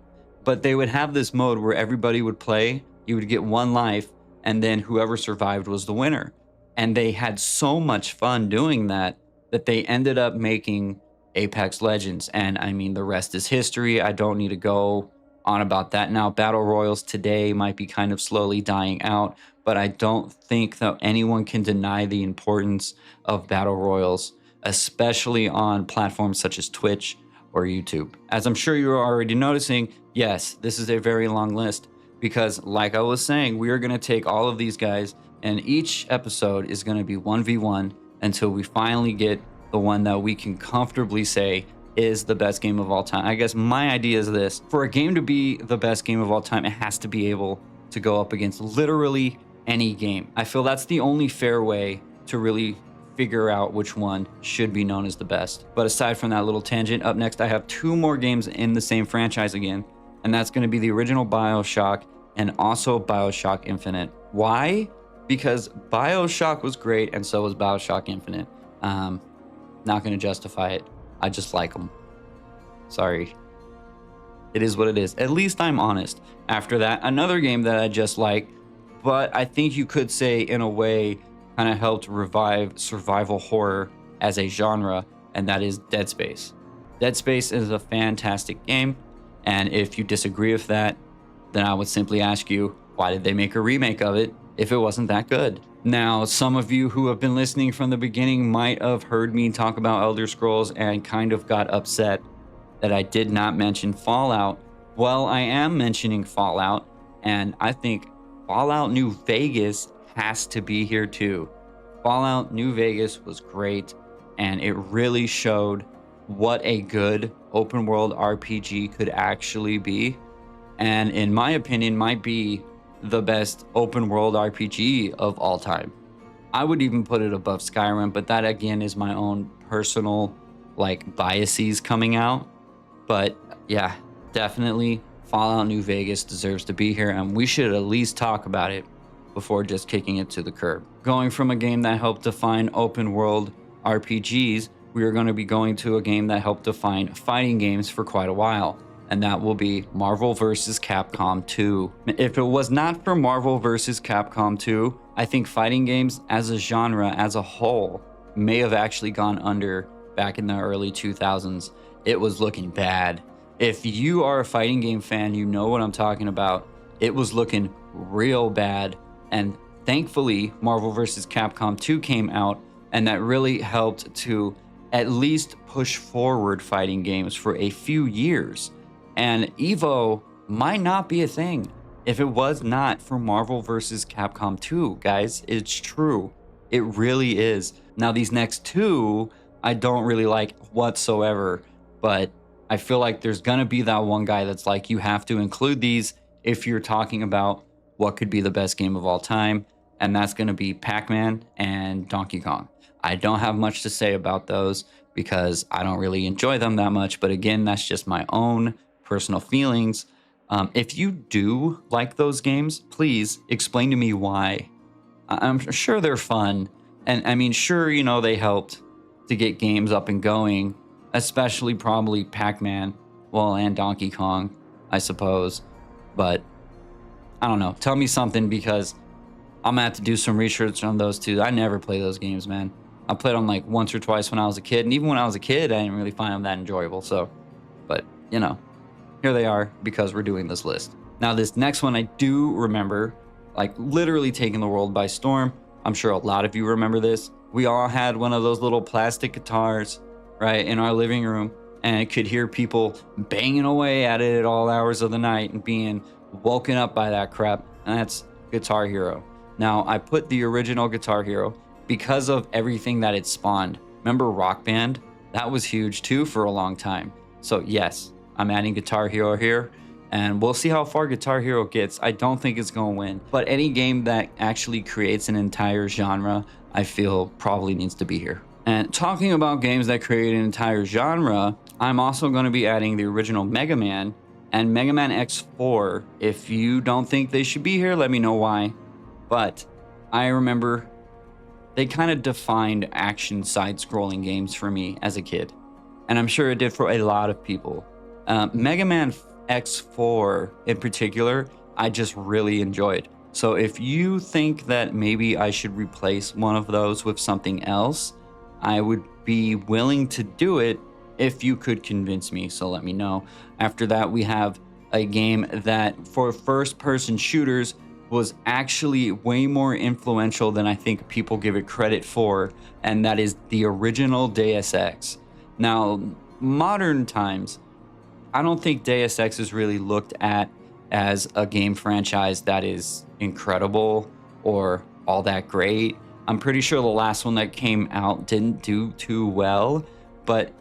but they would have this mode where everybody would play, you would get 1 life, and then whoever survived was the winner. And they had so much fun doing that they ended up making Apex Legends. And I mean, the rest is history. I don't need to go on about that now. Battle Royals today might be kind of slowly dying out, but I don't think that anyone can deny the importance of Battle Royals, especially on platforms such as Twitch or YouTube. As I'm sure you're already noticing, yes, this is a very long list because, like I was saying, we are going to take all of these guys, and each episode is going to be 1v1 until we finally get the one that we can comfortably say is the best game of all time. I guess my idea is this: for a game to be the best game of all time, it has to be able to go up against literally any game. I feel that's the only fair way to really figure out which one should be known as the best. But aside from that little tangent, up next I have 2 more games in the same franchise again, and that's going to be the original BioShock and also BioShock Infinite. Why? Because BioShock was great and so was BioShock Infinite. Not going to justify it. I just like them. Sorry. It is what it is. At least I'm honest. After that, another game that I just like, but I think you could say in a way kind of helped revive survival horror as a genre, and that is Dead Space. Dead Space is a fantastic game, and if you disagree with that, then I would simply ask you, why did they make a remake of it if it wasn't that good? Now, some of you who have been listening from the beginning might have heard me talk about Elder Scrolls and kind of got upset that I did not mention Fallout. Well, I am mentioning Fallout, and I think Fallout New Vegas has to be here too. Fallout New Vegas was great, and it really showed what a good open world RPG could actually be, and in my opinion might be the best open world RPG of all time. I would even put it above Skyrim, but that again is my own personal biases coming out. But yeah, definitely Fallout New Vegas deserves to be here, and we should at least talk about it before just kicking it to the curb. Going from a game that helped define open world RPGs, we are going to be going to a game that helped define fighting games for quite a while, and that will be Marvel vs. Capcom 2. If it was not for Marvel vs. Capcom 2, I think fighting games as a genre as a whole may have actually gone under back in the early 2000s. It was looking bad. If you are a fighting game fan, you know what I'm talking about. It was looking real bad, and thankfully Marvel vs. Capcom 2 came out, and that really helped to at least push forward fighting games for a few years. And Evo might not be a thing if it was not for Marvel vs. Capcom 2, guys. It's true. It really is. Now, these next 2, I don't really like whatsoever, but I feel like there's gonna be that one guy that's like, you have to include these if you're talking about what could be the best game of all time, and that's gonna be Pac-Man and Donkey Kong. I don't have much to say about those because I don't really enjoy them that much, but again, that's just my own personal feelings. If you do like those games, please explain to me why. I'm sure they're fun, and I mean, sure, you know, they helped to get games up and going, especially probably Pac-Man, well, and Donkey Kong, I suppose. But I don't know. Tell me something, because I'm gonna have to do some research on those two. I never play those games, man. I played them like once or twice when I was a kid, and even when I was a kid, I didn't really find them that enjoyable. So, but you know, here they are because we're doing this list. Now, this next one I do remember, like literally taking the world by storm. I'm sure a lot of you remember this. We all had one of those little plastic guitars, right, in our living room, and could hear people banging away at it at all hours of the night and being woken up by that crap. And that's Guitar Hero. Now, I put the original Guitar Hero because of everything that it spawned. Remember Rock Band? That was huge too for a long time. So yes, I'm adding Guitar Hero here, and we'll see how far Guitar Hero gets. I don't think it's gonna win, but any game that actually creates an entire genre, I feel probably needs to be here. And talking about games that create an entire genre, I'm also gonna be adding the original Mega Man and Mega Man X4. If you don't think they should be here, let me know why. But I remember they kind of defined action side-scrolling games for me as a kid. and I'm sure it did for a lot of people. Mega Man X4 in particular, I just really enjoyed. So if you think that maybe I should replace one of those with something else, I would be willing to do it if you could convince me. So let me know. After that, we have a game that for first-person shooters was actually way more influential than I think people give it credit for, and that is the original Deus Ex. Now, modern times, I don't think Deus Ex is really looked at as a game franchise that is incredible or all that great. I'm pretty sure the last one that came out didn't do too well, but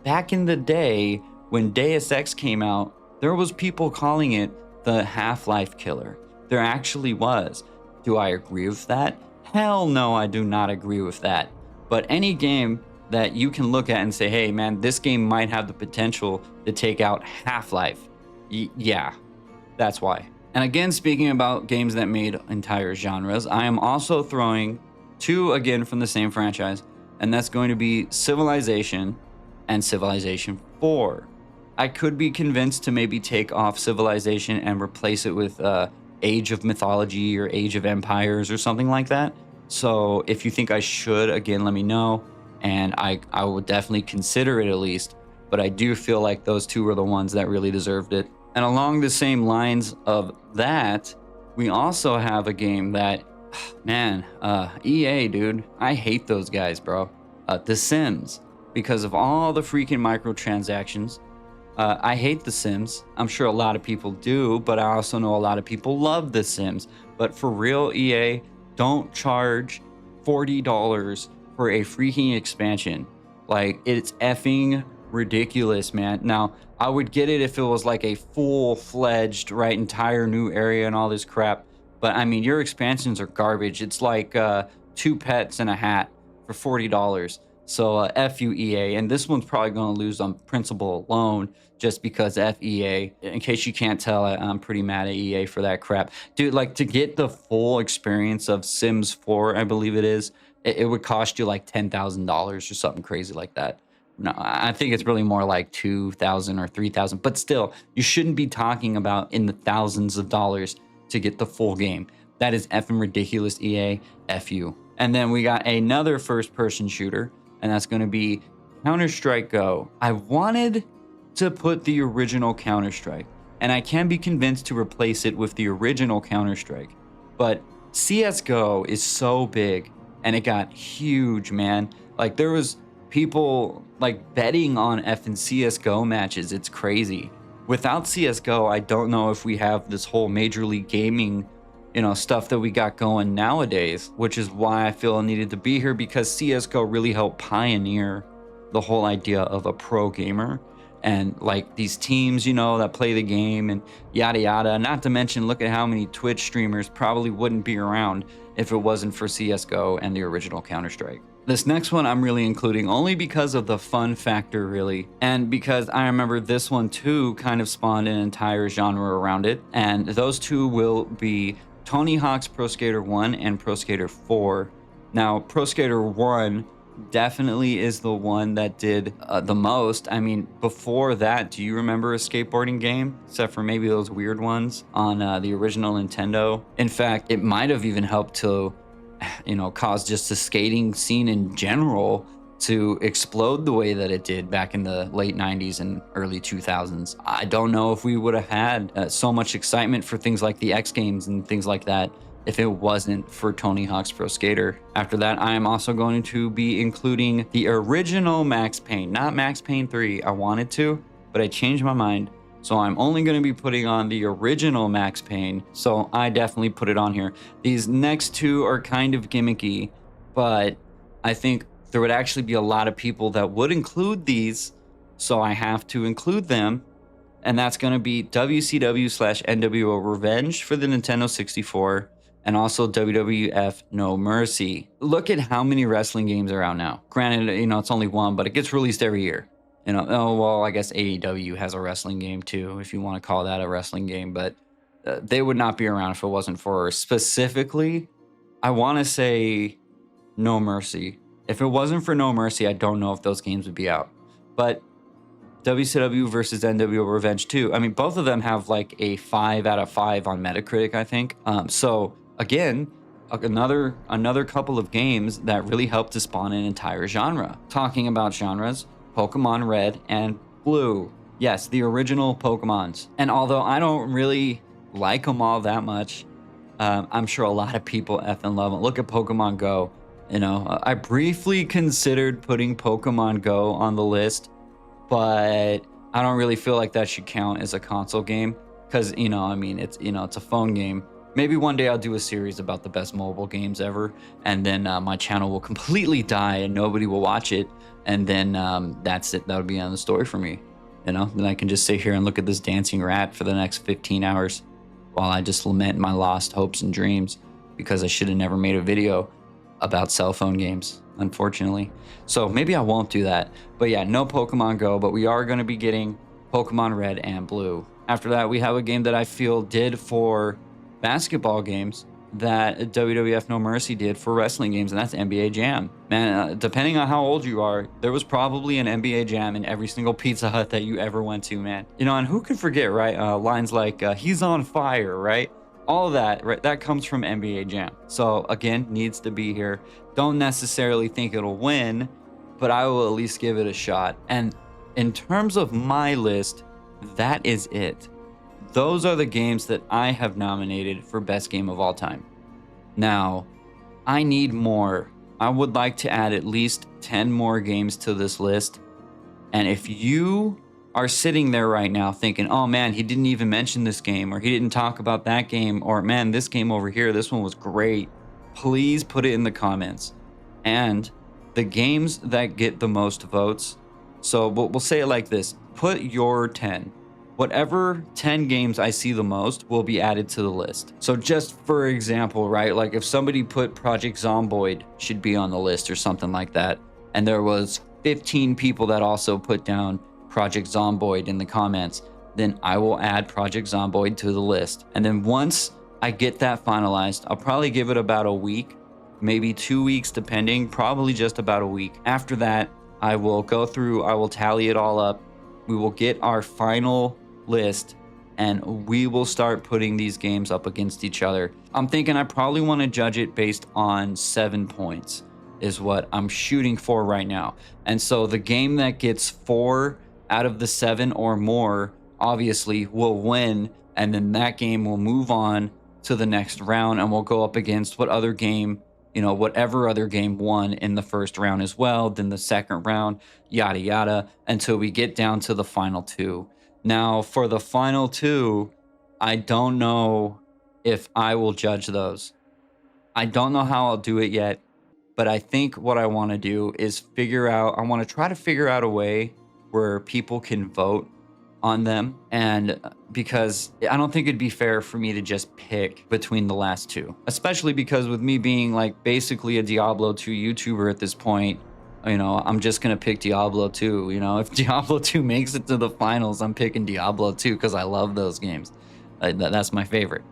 back in the day when Deus Ex came out, there was people calling it the Half-Life killer. There actually was. Do I agree with that? Hell no, I do not agree with that. But any game that you can look at and say, hey man, this game might have the potential to take out Half-Life. Yeah, that's why. And again, speaking about games that made entire genres, I am also throwing two again from the same franchise, and that's going to be Civilization and Civilization 4. I could be convinced to maybe take off Civilization and replace it with Age of Mythology or Age of Empires or something like that. So if you think I should, again, let me know, and I would definitely consider it at least. But I do feel like those two were the ones that really deserved it. And along the same lines of that, we also have a game that, man, EA, dude, I hate those guys, bro. The Sims, because of all the freaking microtransactions. I hate The Sims. I'm sure a lot of people do, but I also know a lot of people love The Sims. But for real, EA, don't charge $40 for a freaking expansion. Like, it's effing ridiculous, man. Now, I would get it if it was like a full-fledged, right, entire new area and all this crap. But I mean, your expansions are garbage. It's like 2 pets and a hat for $40. So F you, EA. And this one's probably going to lose on principle alone, just because F EA. In case you can't tell, I'm pretty mad at EA for that crap. Dude, like, to get the full experience of Sims 4, I believe it is, it would cost you like $10,000 or something crazy like that. No, I think it's really more like 2,000 or 3,000, but still, you shouldn't be talking about in the thousands of dollars to get the full game. That is effing ridiculous, EA. F you. And then we got another first-person shooter, and that's going to be Counter-Strike Go. I wanted to put the original Counter-Strike, and I can be convinced to replace it with the original Counter-Strike, but CSGO is so big, and it got huge, man. Like, there was people like betting on effing CSGO matches. It's crazy. Without CSGO, I don't know if we have this whole Major League Gaming, stuff that we got going nowadays, which is why I feel I needed to be here, because CSGO really helped pioneer the whole idea of a pro gamer and like these teams, that play the game and yada yada. Not to mention, look at how many Twitch streamers probably wouldn't be around if it wasn't for CSGO and the original Counter-Strike. This next one I'm really including only because of the fun factor, really, and because I remember this one too kind of spawned an entire genre around it, and those two will be Tony Hawk's Pro Skater 1 and Pro Skater 4. Now, Pro Skater 1 definitely is the one that did the most. I mean, before that, do you remember a skateboarding game? Except for maybe those weird ones on the original Nintendo. In fact, it might have even helped to cause just the skating scene in general to explode the way that it did back in the late 90s and early 2000s. I don't know if we would have had so much excitement for things like the X Games and things like that if it wasn't for Tony Hawk's Pro Skater. After that, I am also going to be including the original Max Payne, not Max Payne 3. I wanted to, but I changed my mind. So I'm only going to be putting on the original Max Payne, so I definitely put it on here. These next two are kind of gimmicky, but I think there would actually be a lot of people that would include these, so I have to include them. And that's going to be WCW/NWO Revenge for the Nintendo 64, and also WWF No Mercy. Look at how many wrestling games are out now. Granted, it's only one, but it gets released every year. I guess AEW has a wrestling game too, if you want to call that a wrestling game, but they would not be around if it wasn't for specifically, I want to say No Mercy. If it wasn't for No Mercy, I don't know if those games would be out. But WCW versus NWO Revenge 2, I mean, both of them have like a 5 out of 5 on Metacritic, I think. So again, another couple of games that really helped to spawn an entire genre. Talking about genres, Pokemon Red and Blue. Yes, the original Pokemons. And although I don't really like them all that much, I'm sure a lot of people effing love them. Look at Pokemon Go. You know, I briefly considered putting Pokemon Go on the list, but I don't really feel like that should count as a console game because, you know, I mean, it's a phone game. Maybe one day I'll do a series about the best mobile games ever, and then my channel will completely die and nobody will watch it, and then that's it. That'll be on the story for me, you know? Then I can just sit here and look at this dancing rat for the next 15 hours while I just lament my lost hopes and dreams because I should have never made a video about cell phone games, unfortunately. So maybe I won't do that. But yeah, no Pokemon Go, but we are going to be getting Pokemon Red and Blue. After that, we have a game that I feel did for basketball games that WWF No Mercy did for wrestling games, and that's NBA Jam. Man, depending on how old you are, there was probably an NBA Jam in every single Pizza Hut that you ever went to, man. You know, and who could forget, right? Lines like, he's on fire, right? All of that, right? That comes from NBA Jam. So again, needs to be here. Don't necessarily think it'll win, but I will at least give it a shot. And in terms of my list, that is it. Those are the games that I have nominated for best game of all time. Now, I need more. I would like to add at least 10 more games to this list. And if you are sitting there right now thinking, oh man, he didn't even mention this game, or he didn't talk about that game, or man, this game over here, this one was great, please put it in the comments. And the games that get the most votes, so we'll say it like this, put your 10. Whatever 10 games I see the most will be added to the list. So just for example, right, like if somebody put Project Zomboid should be on the list or something like that, and there was 15 people that also put down Project Zomboid in the comments, then I will add Project Zomboid to the list. And then once I get that finalized, I'll probably give it about a week, maybe 2 weeks, depending, probably just about a week. After that, I will go through, I will tally it all up. We will get our final list and we will start putting these games up against each other. I'm thinking I probably want to judge it based on 7 points is what I'm shooting for right now. And so the game that gets 4 out of the 7 or more obviously will win, and then that game will move on to the next round and we'll go up against what other game, you know, whatever other game won in the first round as well, then the second round, yada yada, until we get down to the final 2. Now for the final 2, I don't know if I will judge those. I don't know how I'll do it yet, but I think what I want to do is I want to try to figure out a way where people can vote on them. And because I don't think it'd be fair for me to just pick between the last 2, especially because with me being like basically a Diablo 2 YouTuber at this point, you know, I'm just going to pick Diablo 2. You know, if Diablo 2 makes it to the finals, I'm picking Diablo 2 because I love those games. That's my favorite.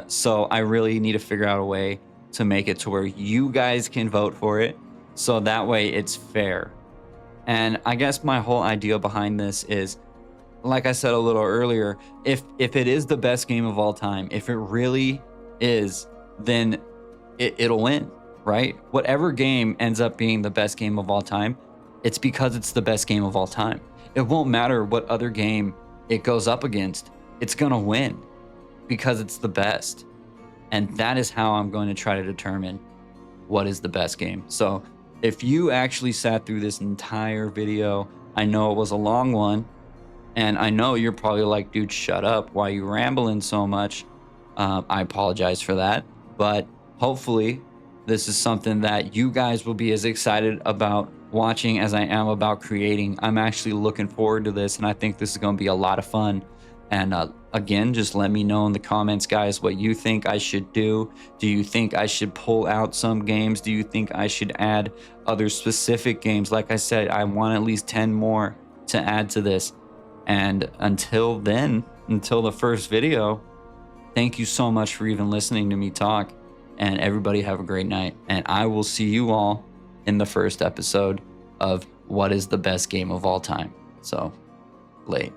So I really need to figure out a way to make it to where you guys can vote for it. So that way it's fair. And I guess my whole idea behind this is, like I said a little earlier, if it is the best game of all time, if it really is, then it'll win, right? Whatever game ends up being the best game of all time, it's because it's the best game of all time. It won't matter what other game it goes up against. It's going to win because it's the best. And that is how I'm going to try to determine what is the best game. So if you actually sat through this entire video, I know it was a long one, and I know you're probably like, dude, shut up. Why are you rambling so much? I apologize for that. But hopefully this is something that you guys will be as excited about watching as I am about creating. I'm actually looking forward to this, and I think this is going to be a lot of fun. And again, just let me know in the comments, guys, what you think I should do. Do you think I should pull out some games? Do you think I should add other specific games? Like I said, I want at least 10 more to add to this. And until then, until the first video, thank you so much for even listening to me talk. And everybody have a great night. And I will see you all in the first episode of what is the best game of all time? So, late.